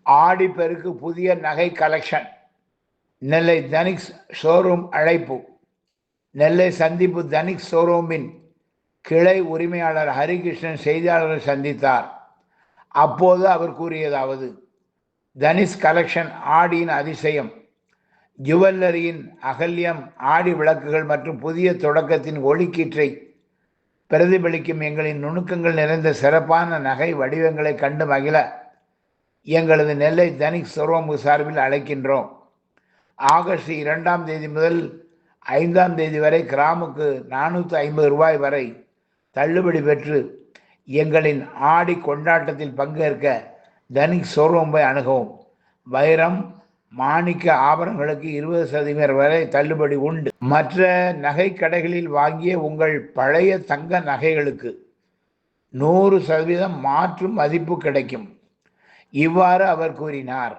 ஆடிப்பெருக்கு புதிய நகை கலெக்ஷன். நெல்லை தனிக்ஸ் ஷோரூம் அழைப்பு. நெல்லை சந்திப்பு தனிக்ஸ் ஷோரூமின் கிளை உரிமையாளர் ஹரிகிருஷ்ணன் செய்தியாளர்களை சந்தித்தார். அப்போது அவர் கூறியதாவது: தனிஷ் கலெக்ஷன் ஆடியின் அதிசயம். ஜுவல்லரியின் அகல்யம் ஆடி விளக்குகள் மற்றும் புதிய தொடக்கத்தின் ஒளிக்கீற்றை பிரதிபலிக்கும் எங்களின் நுணுக்கங்கள் நிறைந்த சிறப்பான நகை வடிவங்களை கண்டு மகிழ எங்களது நெல்லை தனிக் ஷோரூம் சார்பில் அழைக்கின்றோம். ஆகஸ்ட் 2ஆம் தேதி முதல் 5ஆம் தேதி வரை கிராமுக்கு 450 ரூபாய் வரை தள்ளுபடி பெற்று எங்களின் ஆடி கொண்டாட்டத்தில் பங்கேற்க தனிக் ஷோரூமை அணுகவும். வைரம், மாணிக்க ஆபரணங்களுக்கு 20% வரை தள்ளுபடி உண்டு. மற்ற நகை கடைகளில் வாங்கிய உங்கள் பழைய தங்க நகைகளுக்கு 100% மாற்று மதிப்பு கிடைக்கும். இவ்வாறு அவர் கூறினார்.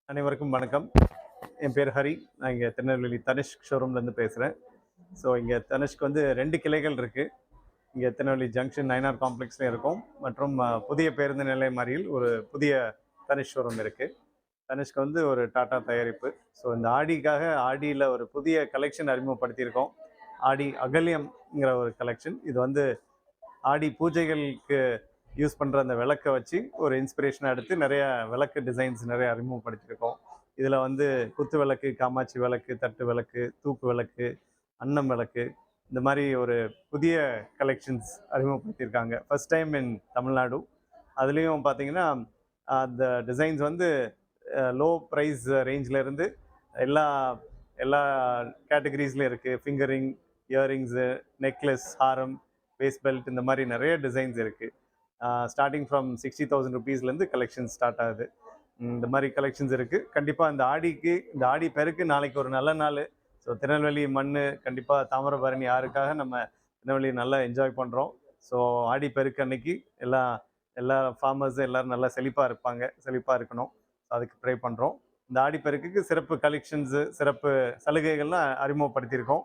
அனைவருக்கும் வணக்கம். என் பேர் ஹரி. நான் இங்கே திருநெல்வேலி தனிஷ்க் ஷோரூம்லேருந்து பேசுகிறேன். ஸோ இங்கே தனிஷ்க் வந்து 2 கிளைகள் இருக்குது. இங்கே திருநெல்வேலி ஜங்ஷன் நைனார் காம்ப்ளெக்ஸ்லேயும் இருக்கும், மற்றும் புதிய பேருந்து நிலையம் அருகில் ஒரு புதிய தனிஷ் ஷோரூம் இருக்குது. தனிஷ்க் வந்து ஒரு டாடா தயாரிப்பு. ஸோ இந்த ஆடிக்காக ஆடியில் ஒரு புதிய கலெக்ஷன் அறிமுகப்படுத்தியிருக்கோம். ஆடி அகல்யம்ங்கிற ஒரு கலெக்ஷன். இது வந்து ஆடி பூஜைகளுக்கு யூஸ் பண்ணுற அந்த விளக்கை வச்சு ஒரு இன்ஸ்பிரேஷனாக எடுத்து நிறைய விளக்கு டிசைன்ஸ் நிறைய அறிமுகப்படுத்தியிருக்கோம். இதில் வந்து குத்து விளக்கு, காமாட்சி விளக்கு, தட்டு விளக்கு, தூக்கு விளக்கு, அன்னம் விளக்கு, இந்த மாதிரி ஒரு புதிய கலெக்ஷன்ஸ் அறிமுகப்படுத்தியிருக்காங்க. First time in Tamil Nadu. அதுலேயும் பார்த்தீங்கன்னா அந்த டிசைன்ஸ் வந்து லோ ப்ரைஸ் ரேஞ்சிலேருந்து எல்லா எல்லா கேட்டகரிஸ்லையும் இருக்குது. ஃபிங்கரிங், இயரிங்ஸு, நெக்லஸ், ஹாரம், வேஸ்ட் பெல்ட், இந்த மாதிரி நிறைய டிசைன்ஸ் இருக்குது. ஸ்டார்டிங் ஃப்ரம் 60,000 ருபீஸ்லேருந்து கலெக்ஷன்ஸ் ஸ்டார்ட் ஆகுது. இந்த மாதிரி கலெக்ஷன்ஸ் இருக்குது. கண்டிப்பாக இந்த ஆடி பெருக்கு நாளைக்கு ஒரு நல்ல நாள். ஸோ திருநெல்வேலி மண் கண்டிப்பாக தாமிரபரணி யாருக்காக நம்ம திருநெல்வேலி நல்லா என்ஜாய் பண்ணுறோம். ஸோ ஆடி பெருக்கு அன்னைக்கு எல்லா ஃபார்மர்ஸும் எல்லோரும் நல்லா செழிப்பாக இருக்கணும். அதுக்கு ப்ரே பண்ணுறோம். இந்த ஆடி பெருக்குக்கு சிறப்பு கலெக்ஷன்ஸு, சிறப்பு சலுகைகள்லாம் அறிமுகப்படுத்தியிருக்கோம்.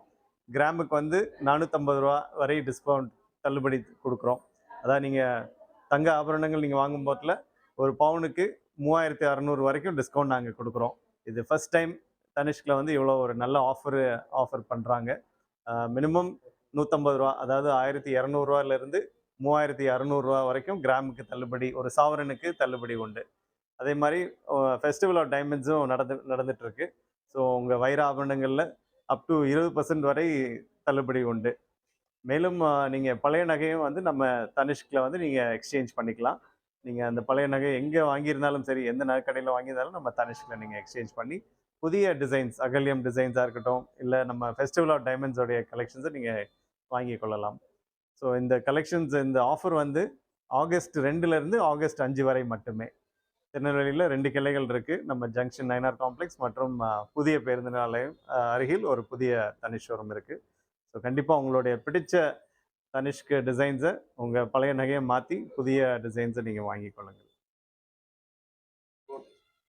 கிராமுக்கு வந்து 450 ரூபா வரை டிஸ்கவுண்ட் தள்ளுபடி கொடுக்குறோம். அதான் நீங்கள் தங்க ஆபரணங்கள் நீங்கள் வாங்கும் போதில் ஒரு பவுனுக்கு 3600 வரைக்கும் டிஸ்கவுண்ட் நாங்கள் கொடுக்குறோம். இது ஃபர்ஸ்ட் டைம் தனிஷ்கில் வந்து இவ்வளோ ஒரு நல்ல ஆஃபர் பண்ணுறாங்க. மினிமம் 150 ரூபா, அதாவது 1200 ரூபாயிலிருந்து 3600 ரூபா வரைக்கும் கிராமுக்கு தள்ளுபடி, ஒரு சாவரனுக்கு தள்ளுபடி உண்டு. அதே மாதிரி ஃபெஸ்டிவல் ஆஃப் டைமண்ட்ஸும் நடந்துகிட்ருக்கு. ஸோ உங்கள் வைர ஆபரணங்களில் அப் டு 20% வரை தள்ளுபடி உண்டு. மேலும் நீங்கள் பழைய நகையும் வந்து நம்ம தனிஷ்கில் வந்து நீங்கள் எக்ஸ்சேஞ்ச் பண்ணிக்கலாம். நீங்கள் அந்த பழைய நகை எங்கே வாங்கியிருந்தாலும் சரி, எந்த நகை கடையில் வாங்கியிருந்தாலும் நம்ம தனிஷ்கில் நீங்கள் எக்ஸ்சேஞ்ச் பண்ணி புதிய டிசைன்ஸ், அகல்யம் டிசைன்ஸாக இருக்கட்டும், இல்லை நம்ம ஃபெஸ்டிவல் ஆஃப் டைமண்ட்ஸோடைய கலெக்ஷன்ஸை நீங்கள் வாங்கி கொள்ளலாம். ஸோ இந்த கலெக்ஷன்ஸ், இந்த ஆஃபர் வந்து ஆகஸ்ட் 2லேருந்து ஆகஸ்ட் 5 வரை மட்டுமே. திருநெல்வேலியில் 2 கிளைகள் இருக்குது. நம்ம ஜங்ஷன் நைனார் காம்ப்ளெக்ஸ் மற்றும் புதிய பேருந்து நிலையம் அருகில் ஒரு புதிய தனிஷ் ஷோரூம் இருக்குது. ஸோ கண்டிப்பாக உங்களுடைய பிடிச்ச தனிஷ்க் டிசைன்ஸை, உங்கள் பழைய நகையை மாற்றி புதிய டிசைன்ஸை நீங்கள் வாங்கிக் கொள்ளுங்கள்.